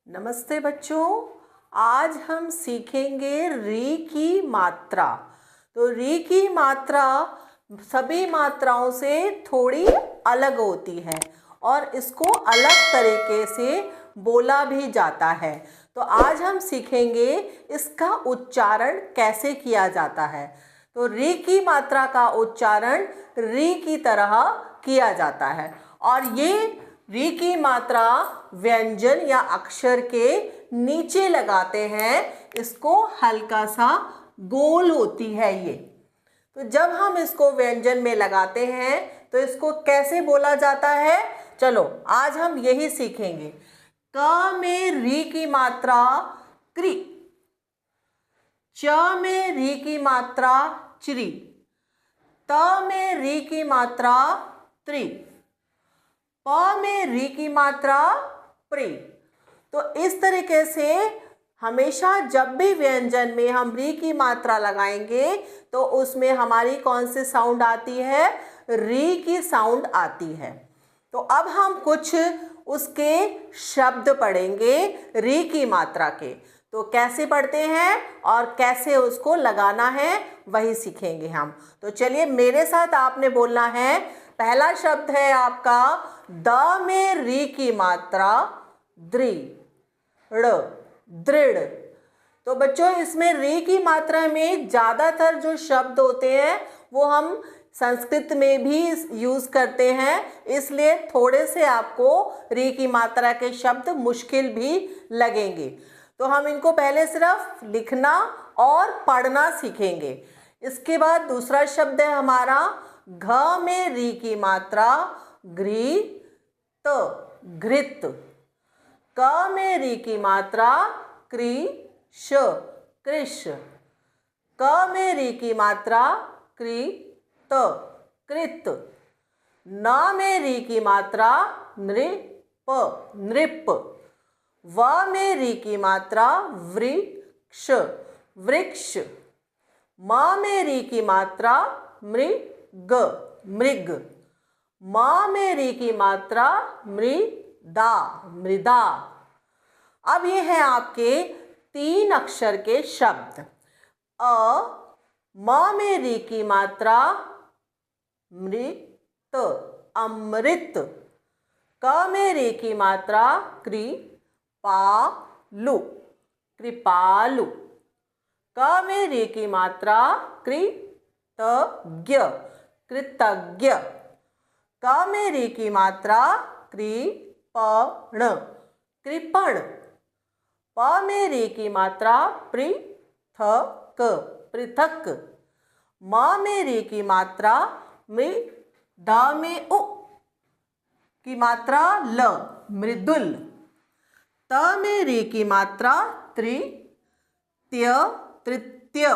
नमस्ते बच्चों, आज हम सीखेंगे री की मात्रा। तो री की मात्रा सभी मात्राओं से थोड़ी अलग होती है और इसको अलग तरीके से बोला भी जाता है। तो आज हम सीखेंगे इसका उच्चारण कैसे किया जाता है। तो री की मात्रा का उच्चारण री की तरह किया जाता है और ये री की मात्रा व्यंजन या अक्षर के नीचे लगाते हैं, इसको हल्का सा गोल होती है ये। तो जब हम इसको व्यंजन में लगाते हैं तो इसको कैसे बोला जाता है, चलो आज हम यही सीखेंगे। क में री की मात्रा क्री, च में री की मात्रा च्री, त में री की मात्रा त्रि, प में री की मात्रा प्री। तो इस तरीके से हमेशा जब भी व्यंजन में हम री की मात्रा लगाएंगे तो उसमें हमारी कौन सी साउंड आती है, री की साउंड आती है। तो अब हम कुछ उसके शब्द पढ़ेंगे री की मात्रा के। तो कैसे पढ़ते हैं और कैसे उसको लगाना है वही सीखेंगे हम। तो चलिए मेरे साथ आपने बोलना है। पहला शब्द है आपका द में री की मात्रा द्रि, ड़, दृढ़। तो बच्चों इसमें री की मात्रा में ज़्यादातर जो शब्द होते हैं वो हम संस्कृत में भी यूज़ करते हैं, इसलिए थोड़े से आपको री की मात्रा के शब्द मुश्किल भी लगेंगे। तो हम इनको पहले सिर्फ लिखना और पढ़ना सीखेंगे। इसके बाद दूसरा शब्द है हमारा घ में री की मात्रा घृ, त, घृत। क में री की मात्रा कृ, श, कृष। क में री की मात्रा कृ, त, कृत। न में री की मात्रा नृप, नृप। व में री की मात्रा वृक्ष, वृक्ष। म में री की मात्रा मृग, मृग। म में री की मात्रा मृदा, मृदा। अब ये है आपके 3 अक्षर के शब्द। अ, म में री की मात्रा मृत, अमृत। क में री की मात्रा कृपालु, कृपालु। क में री की मात्रा कृतज्ञ, कृतज्ञ। क में री की मात्रा कृपण, कृपण। प में री की मात्रा पृथक, पृथक। म में री की मात्रा मृ, द में उ की मात्रा ल, मृदुल। त में री की मात्रा तृतीय, तृतीय।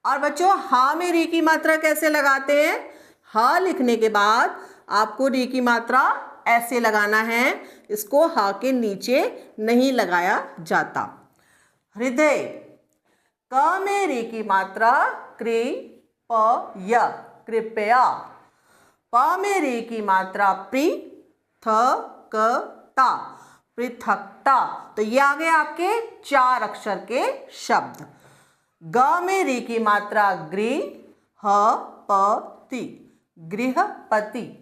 और बच्चों हा में री की मात्रा कैसे लगाते हैं, हा लिखने के बाद आपको री की मात्रा ऐसे लगाना है, इसको हा के नीचे नहीं लगाया जाता। हृदय, क में री की मात्रा कृपया, कृपया। प में री की मात्रा पृथकता, पृथकता। तो ये आ गए आपके 4 अक्षर के शब्द। ग में री की मात्रा गृहपति, गृहपति।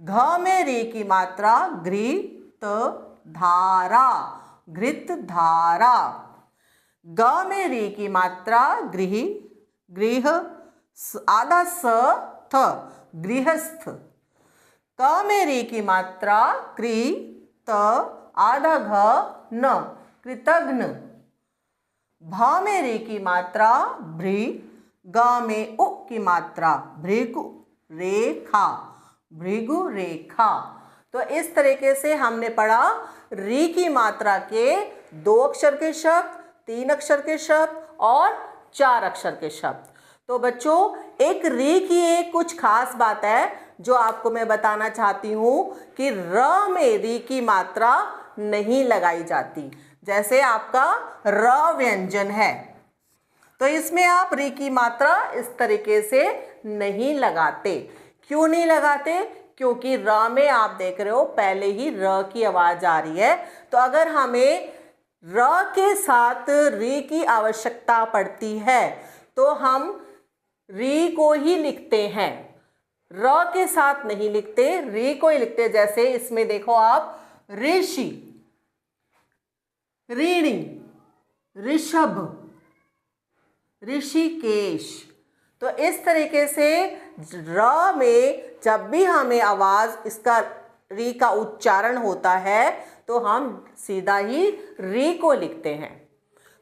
घ में री की मात्रा घृतधारा, घृतधारा। ग में री की मात्रा गृह, गृह आधा स थ, गृहस्थ। क में री की मात्रा कृत आधा घ न, कृतघ्न। भ में री की मात्रा भृ, ग में उ की मात्रा भृगु, रेखा, भृगु रेखा। तो इस तरीके से हमने पढ़ा री की मात्रा के 2 अक्षर के शब्द, 3 अक्षर के शब्द और 4 अक्षर के शब्द। तो बच्चों एक री की एक कुछ खास बात है जो आपको मैं बताना चाहती हूँ कि र में री की मात्रा नहीं लगाई जाती। जैसे आपका र व्यंजन है तो इसमें आप री की मात्रा इस तरीके से नहीं लगाते। क्यों नहीं लगाते? क्योंकि र में आप देख रहे हो पहले ही र की आवाज आ रही है। तो अगर हमें र के साथ री की आवश्यकता पड़ती है तो हम री को ही लिखते हैं, र के साथ नहीं लिखते, री को ही लिखते। जैसे इसमें देखो आप, ऋषि, ऋणी, ऋषभ, ऋषिकेश। तो इस तरीके से र में जब भी हमें आवाज इसका री का उच्चारण होता है तो हम सीधा ही री को लिखते हैं।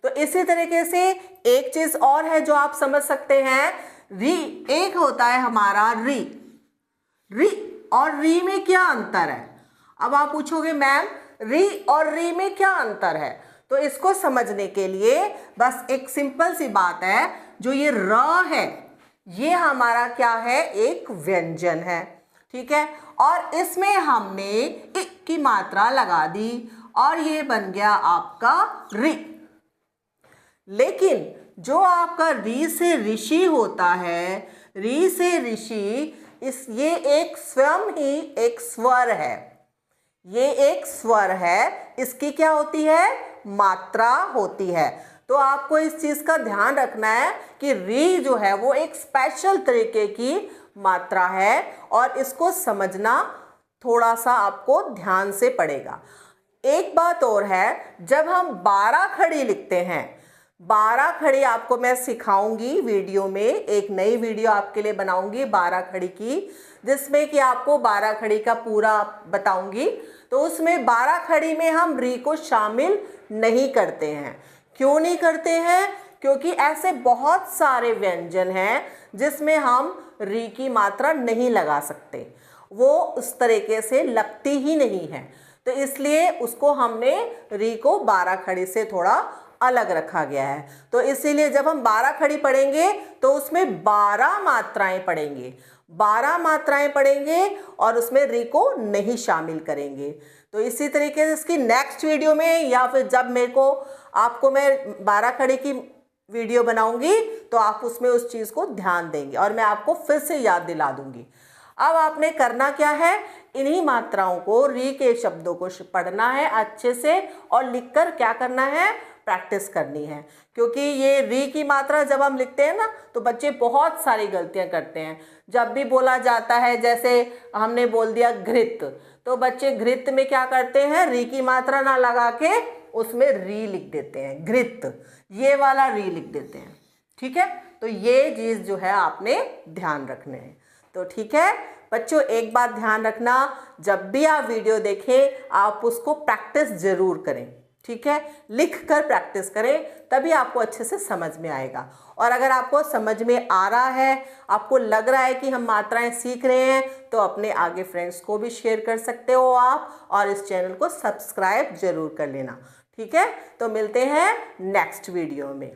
तो इसी तरीके से एक चीज और है जो आप समझ सकते हैं, री एक होता है हमारा री, री और री में क्या अंतर है। अब आप पूछोगे मैम री और री में क्या अंतर है, तो इसको समझने के लिए बस एक सिंपल सी बात है, जो ये र है ये हमारा क्या है, एक व्यंजन है, ठीक है। और इसमें हमने इक की मात्रा लगा दी और ये बन गया आपका री। लेकिन जो आपका री से ऋषि होता है, री से ऋषि, ये एक स्वयं ही एक स्वर है, ये एक स्वर है, इसकी क्या होती है, मात्रा होती है। तो आपको इस चीज का ध्यान रखना है कि री जो है वो एक स्पेशल तरीके की मात्रा है और इसको समझना थोड़ा सा आपको ध्यान से पड़ेगा। एक बात और है, जब हम 12 खड़ी लिखते हैं, 12 खड़ी आपको मैं सिखाऊंगी वीडियो में, एक नई वीडियो आपके लिए बनाऊंगी 12 खड़ी की, जिसमें कि आपको 12 खड़ी का पूरा बताऊंगी। तो उसमें 12 खड़ी में हम री को शामिल नहीं करते हैं। क्यों नहीं करते हैं? क्योंकि ऐसे बहुत सारे व्यंजन हैं जिसमें हम री की मात्रा नहीं लगा सकते, वो उस तरीके से लगती ही नहीं है। तो इसलिए उसको हमने री को 12 खड़ी से थोड़ा अलग रखा गया है। तो इसीलिए जब हम 12 खड़ी पढ़ेंगे तो उसमें 12 मात्राएं पढ़ेंगे, 12 मात्राएं पढ़ेंगे और उसमें री को नहीं शामिल करेंगे। तो इसी तरीके से इसकी नेक्स्ट वीडियो में या फिर जब मेरे को आपको मैं 12 खड़ी की वीडियो बनाऊंगी तो आप उसमें उस चीज़ को ध्यान देंगे और मैं आपको फिर से याद दिला दूंगी। अब आपने करना क्या है, इन्हीं मात्राओं को, री के शब्दों को पढ़ना है अच्छे से और लिखकर क्या करना है, प्रैक्टिस करनी है। क्योंकि ये री की मात्रा जब हम लिखते हैं ना तो बच्चे बहुत सारी गलतियां करते हैं। जब भी बोला जाता है, जैसे हमने बोल दिया घृत, तो बच्चे घृत में क्या करते हैं, री की मात्रा ना लगा के उसमें री लिख देते हैं, घृत, ये वाला री लिख देते हैं, ठीक है। तो ये चीज़ जो है आपने ध्यान रखने हैं। तो ठीक है बच्चों, एक बात ध्यान रखना, जब भी आप वीडियो देखें आप उसको प्रैक्टिस जरूर करें, ठीक है, लिख कर प्रैक्टिस करें, तभी आपको अच्छे से समझ में आएगा। और अगर आपको समझ में आ रहा है, आपको लग रहा है कि हम मात्राएं सीख रहे हैं, तो अपने आगे फ्रेंड्स को भी शेयर कर सकते हो आप, और इस चैनल को सब्सक्राइब जरूर कर लेना, ठीक है। तो मिलते हैं नेक्स्ट वीडियो में।